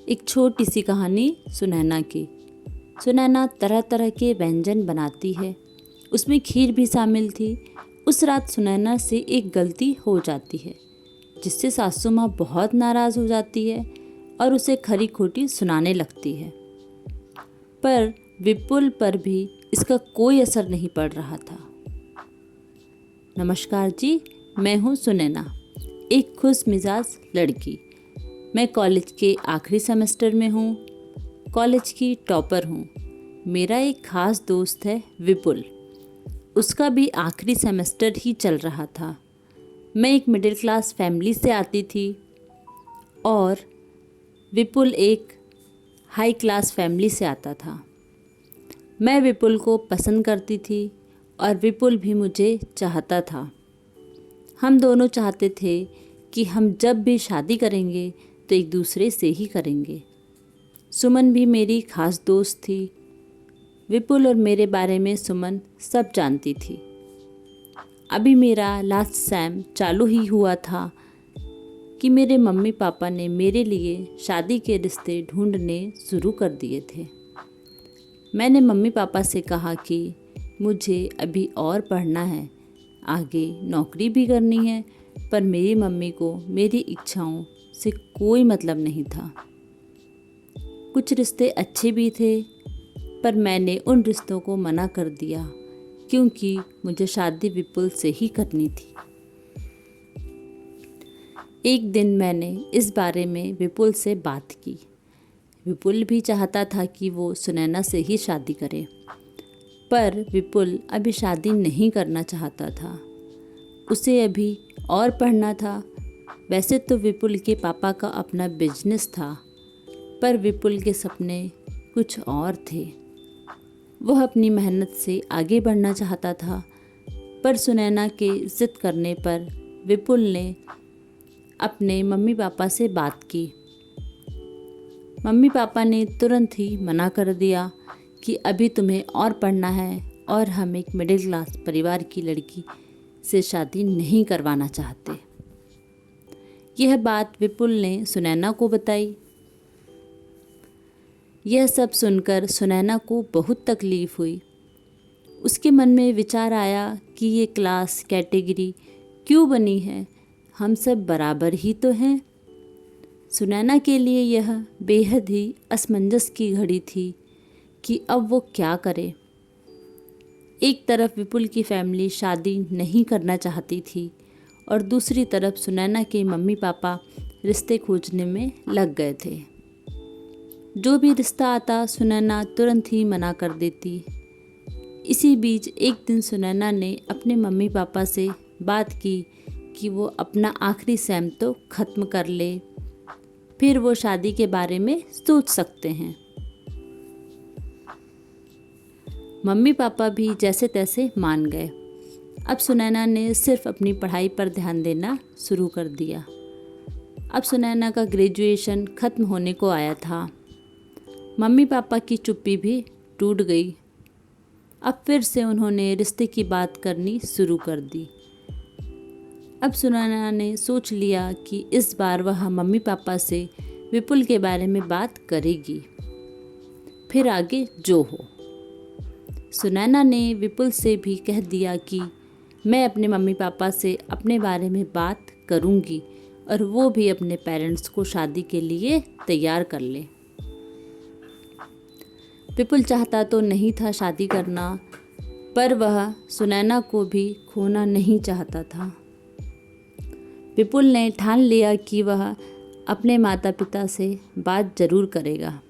एक छोटी सी कहानी सुनैना की। सुनैना तरह तरह के व्यंजन बनाती है, उसमें खीर भी शामिल थी। उस रात सुनैना से एक गलती हो जाती है जिससे सासू माँ बहुत नाराज़ हो जाती है और उसे खरी खोटी सुनाने लगती है। पर विपुल पर भी इसका कोई असर नहीं पड़ रहा था। नमस्कार जी, मैं हूँ सुनैना, एक खुश मिजाज लड़की। मैं कॉलेज के आखिरी सेमेस्टर में हूँ, कॉलेज की टॉपर हूँ। मेरा एक ख़ास दोस्त है विपुल, उसका भी आखिरी सेमेस्टर ही चल रहा था। मैं एक मिडिल क्लास फैमिली से आती थी और विपुल एक हाई क्लास फैमिली से आता था। मैं विपुल को पसंद करती थी और विपुल भी मुझे चाहता था। हम दोनों चाहते थे कि हम जब भी शादी करेंगे तो एक दूसरे से ही करेंगे। सुमन भी मेरी खास दोस्त थी। विपुल और मेरे बारे में सुमन सब जानती थी। अभी मेरा लास्ट सेम चालू ही हुआ था कि मेरे मम्मी पापा ने मेरे लिए शादी के रिश्ते ढूंढने शुरू कर दिए थे। मैंने मम्मी पापा से कहा कि मुझे अभी और पढ़ना है, आगे नौकरी भी करनी है, पर मेरी मम्मी को मेरी इच्छाओं से कोई मतलब नहीं था। कुछ रिश्ते अच्छे भी थे, पर मैंने उन रिश्तों को मना कर दिया क्योंकि मुझे शादी विपुल से ही करनी थी। एक दिन मैंने इस बारे में विपुल से बात की। विपुल भी चाहता था कि वो सुनैना से ही शादी करे, पर विपुल अभी शादी नहीं करना चाहता था। उसे अभी और पढ़ना था। वैसे तो विपुल के पापा का अपना बिजनेस था, पर विपुल के सपने कुछ और थे। वह अपनी मेहनत से आगे बढ़ना चाहता था, पर सुनैना के जिद करने पर विपुल ने अपने मम्मी पापा से बात की। मम्मी पापा ने तुरंत ही मना कर दिया कि अभी तुम्हें और पढ़ना है और हम एक मिडिल क्लास परिवार की लड़की से शादी नहीं करवाना चाहते। यह बात विपुल ने सुनैना को बताई। यह सब सुनकर सुनैना को बहुत तकलीफ़ हुई। उसके मन में विचार आया कि ये क्लास कैटेगरी क्यों बनी है, हम सब बराबर ही तो हैं। सुनैना के लिए यह बेहद ही असमंजस की घड़ी थी कि अब वो क्या करे। एक तरफ विपुल की फैमिली शादी नहीं करना चाहती थी और दूसरी तरफ सुनैना के मम्मी पापा रिश्ते खोजने में लग गए थे। जो भी रिश्ता आता सुनैना तुरंत ही मना कर देती। इसी बीच एक दिन सुनैना ने अपने मम्मी पापा से बात की कि वो अपना आखिरी सेम तो ख़त्म कर ले, फिर वो शादी के बारे में सोच सकते हैं। मम्मी पापा भी जैसे तैसे मान गए। अब सुनैना ने सिर्फ अपनी पढ़ाई पर ध्यान देना शुरू कर दिया। अब सुनैना का ग्रेजुएशन ख़त्म होने को आया था। मम्मी पापा की चुप्पी भी टूट गई। अब फिर से उन्होंने रिश्ते की बात करनी शुरू कर दी। अब सुनैना ने सोच लिया कि इस बार वह मम्मी पापा से विपुल के बारे में बात करेगी, फिर आगे जो हो। सुनैना ने विपुल से भी कह दिया कि मैं अपने मम्मी पापा से अपने बारे में बात करूंगी और वो भी अपने पेरेंट्स को शादी के लिए तैयार कर ले। विपुल चाहता तो नहीं था शादी करना, पर वह सुनैना को भी खोना नहीं चाहता था। विपुल ने ठान लिया कि वह अपने माता पिता से बात जरूर करेगा।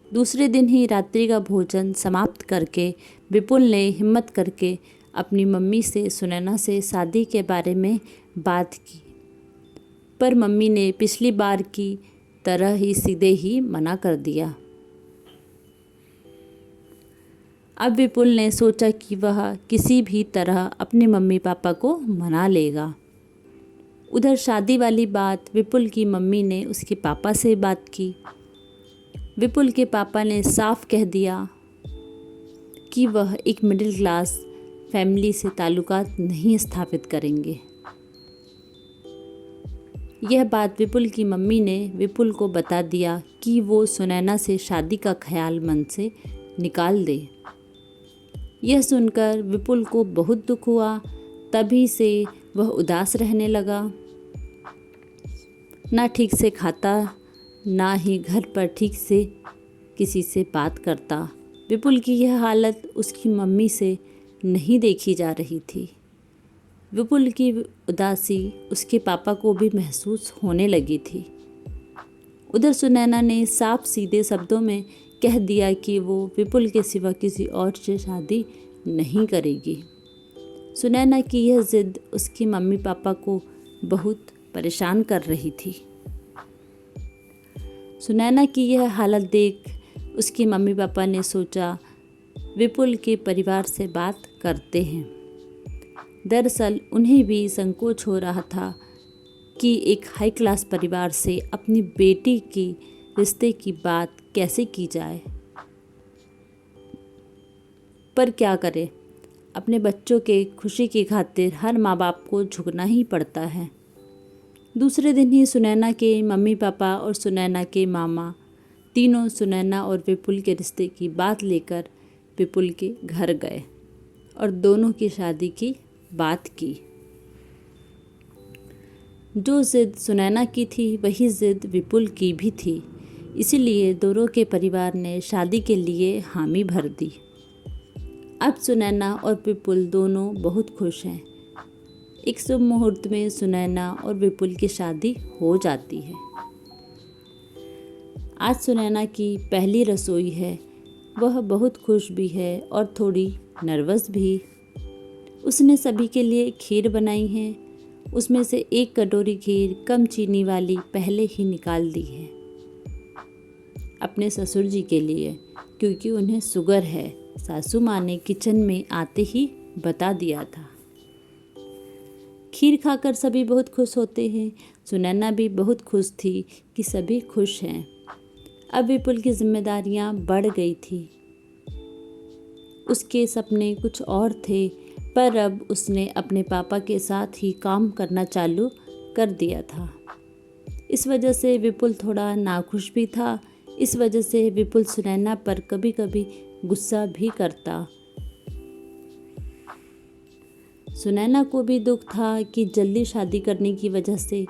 दूसरे दिन ही रात्रि का भोजन समाप्त करके विपुल ने हिम्मत करके अपनी मम्मी से सुनैना से शादी के बारे में बात की, पर मम्मी ने पिछली बार की तरह ही सीधे ही मना कर दिया। अब विपुल ने सोचा कि वह किसी भी तरह अपने मम्मी पापा को मना लेगा। उधर शादी वाली बात विपुल की मम्मी ने उसके पापा से बात की। विपुल के पापा ने साफ कह दिया कि वह एक मिडिल क्लास फैमिली से ताल्लुकात नहीं स्थापित करेंगे। यह बात विपुल की मम्मी ने विपुल को बता दिया कि वो सुनैना से शादी का ख्याल मन से निकाल दे। यह सुनकर विपुल को बहुत दुख हुआ। तभी से वह उदास रहने लगा। ना ठीक से खाता, ना ही घर पर ठीक से किसी से बात करता। विपुल की यह हालत उसकी मम्मी से नहीं देखी जा रही थी। विपुल की उदासी उसके पापा को भी महसूस होने लगी थी। उधर सुनैना ने साफ सीधे शब्दों में कह दिया कि वो विपुल के सिवा किसी और से शादी नहीं करेगी। सुनैना की यह जिद उसकी मम्मी पापा को बहुत परेशान कर रही थी। सुनैना की यह हालत देख उसकी मम्मी पापा ने सोचा विपुल के परिवार से बात करते हैं। दरअसल उन्हें भी संकोच हो रहा था कि एक हाई क्लास परिवार से अपनी बेटी की रिश्ते की बात कैसे की जाए। पर क्या करे, अपने बच्चों के खुशी की खातिर हर माँ बाप को झुकना ही पड़ता है। दूसरे दिन ही सुनैना के मम्मी पापा और सुनैना के मामा तीनों सुनैना और विपुल के रिश्ते की बात लेकर विपुल के घर गए और दोनों की शादी की बात की। जो जिद सुनैना की थी वही जिद विपुल की भी थी, इसीलिए दोनों के परिवार ने शादी के लिए हामी भर दी। अब सुनैना और विपुल दोनों बहुत खुश हैं। एक शुभ मुहूर्त में सुनैना और विपुल की शादी हो जाती है। आज सुनैना की पहली रसोई है। वह बहुत खुश भी है और थोड़ी नर्वस भी। उसने सभी के लिए खीर बनाई है। उसमें से एक कटोरी खीर कम चीनी वाली पहले ही निकाल दी है अपने ससुर जी के लिए, क्योंकि उन्हें शुगर है। सासू माँ ने किचन में आते ही बता दिया था। खीर खाकर सभी बहुत खुश होते हैं। सुनैना भी बहुत खुश थी कि सभी खुश हैं। अब विपुल की जिम्मेदारियां बढ़ गई थी। उसके सपने कुछ और थे, पर अब उसने अपने पापा के साथ ही काम करना चालू कर दिया था। इस वजह से विपुल थोड़ा नाखुश भी था। इस वजह से विपुल सुनैना पर कभी कभी गुस्सा भी करता। सुनैना को भी दुख था कि जल्दी शादी करने की वजह से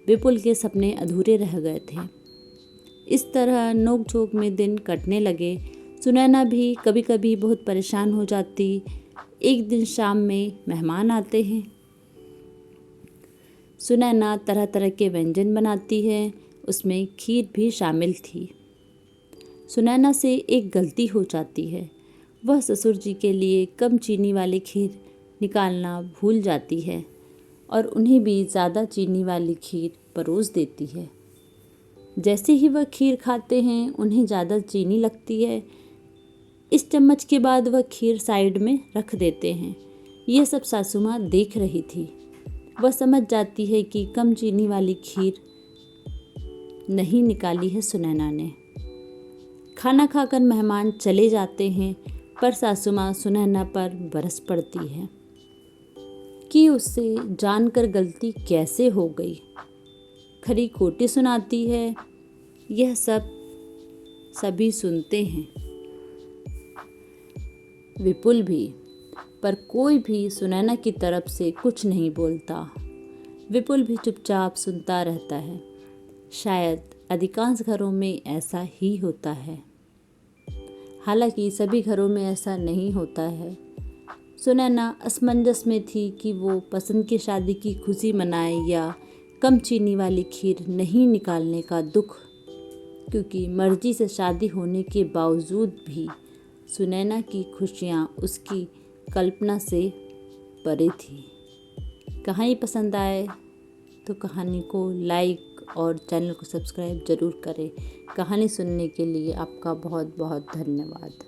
विपुल के सपने अधूरे रह गए थे। इस तरह नोक झोंक में दिन कटने लगे। सुनैना भी कभी कभी बहुत परेशान हो जाती। एक दिन शाम में मेहमान आते हैं। सुनैना तरह तरह के व्यंजन बनाती है, उसमें खीर भी शामिल थी। सुनैना से एक गलती हो जाती है। वह ससुर जी के लिए कम चीनी वाली खीर निकालना भूल जाती है और उन्हें भी ज़्यादा चीनी वाली खीर परोस देती है। जैसे ही वह खीर खाते हैं उन्हें ज़्यादा चीनी लगती है। इस चम्मच के बाद वह खीर साइड में रख देते हैं। यह सब सासू माँ देख रही थी। वह समझ जाती है कि कम चीनी वाली खीर नहीं निकाली है सुनैना ने। खाना खाकर मेहमान चले जाते हैं, पर सासू माँ सुनैना पर बरस पड़ती है कि उससे जानकर गलती कैसे हो गई। खरी खोटी सुनाती है। यह सब सभी सुनते हैं, विपुल भी, पर कोई भी सुनैना की तरफ से कुछ नहीं बोलता। विपुल भी चुपचाप सुनता रहता है। शायद अधिकांश घरों में ऐसा ही होता है। हालांकि सभी घरों में ऐसा नहीं होता है। सुनैना असमंजस में थी कि वो पसंद की शादी की खुशी मनाए या कम चीनी वाली खीर नहीं निकालने का दुख, क्योंकि मर्जी से शादी होने के बावजूद भी सुनैना की खुशियाँ उसकी कल्पना से परे थी। कहानी पसंद आए तो कहानी को लाइक और चैनल को सब्सक्राइब ज़रूर करें। कहानी सुनने के लिए आपका बहुत बहुत धन्यवाद।